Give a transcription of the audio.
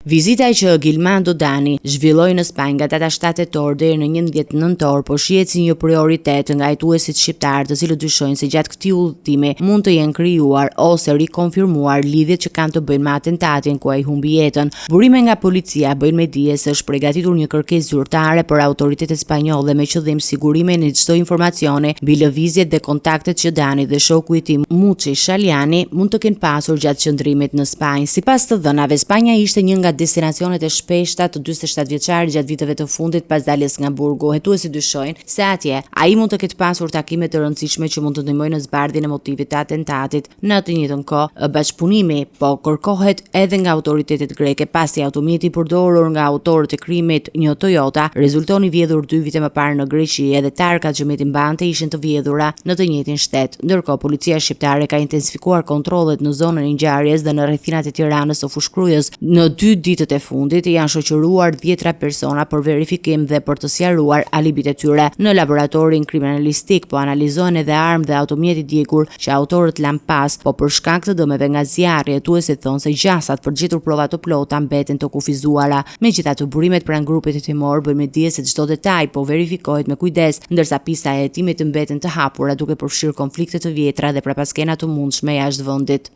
Vizita që Gilmando Dani zhvilloi në Spanjë nga data 7 tetor deri në 11 nëntor po shihet si një prioritet nga hetuesit shqiptar, të cilët dyshojnë se gjatë këtij udhëtimi mund të jenë krijuar ose rikonfirmuar lidhjet që kanë të bëjnë me atentatin ku ai humbi jetën. Burime nga policia bëjnë me dije se është përgatitur një kërkesë zyrtare për autoritetet spanjolle me qëllim sigurimin e çdo informacioni mbi lëvizjet dhe kontaktet që Dani dhe shoku i tij Muçi Shaliani mund të kenë pasur gjatë qëndrimit në Spanjë. Sipas të dhënave, Spanja ishte një nga destinacionet e shpeshta të 47 vjeçarit gjatë viteve të fundit pas daljes nga burgu. Hetuesit dyshojnë se atje ai mund të ketë pasur takime të rëndësishme që mund të ndihmojnë në zbardhjen e motivit të atentatit. Në të njëjtën kohë, bashkëpunimi po kërkohet edhe nga autoritetet greke pasi automjeti i përdorur nga autorët e krimit, një Toyota, rezultoni vjedhur 2 vite më parë në Greqi, edhe tarkat që meti mbante ishin të vjedhura në të njëjtin shtet. Ndërkohë, policia shqiptare ka intensifikuar kontrollet në zonën e ngjarjes dhe në rrethinat e Tiranës së Fushkrujës. Në 2 ditët e fundit janë shoqëruar 10 persona për verifikim dhe për të sqaruar alibit e tyre. Në laboratorin kriminalistik po analizohen edhe armë dhe automjeti djegur që autorët lanë pas, po për shkak të dëmeve nga zjarri, hetuesit thonë se gjasat për gjetur prova të plota mbeten të kufizuara. Megjithatë, burimet pranë grupit hetimor bëjnë me dije se çdo detaj po verifikohet me kujdes, ndërsa pista e hetimit mbeten të hapura duke përfshirë konflikte të vjetra dhe prapaskena të mundshme jashtë vendit.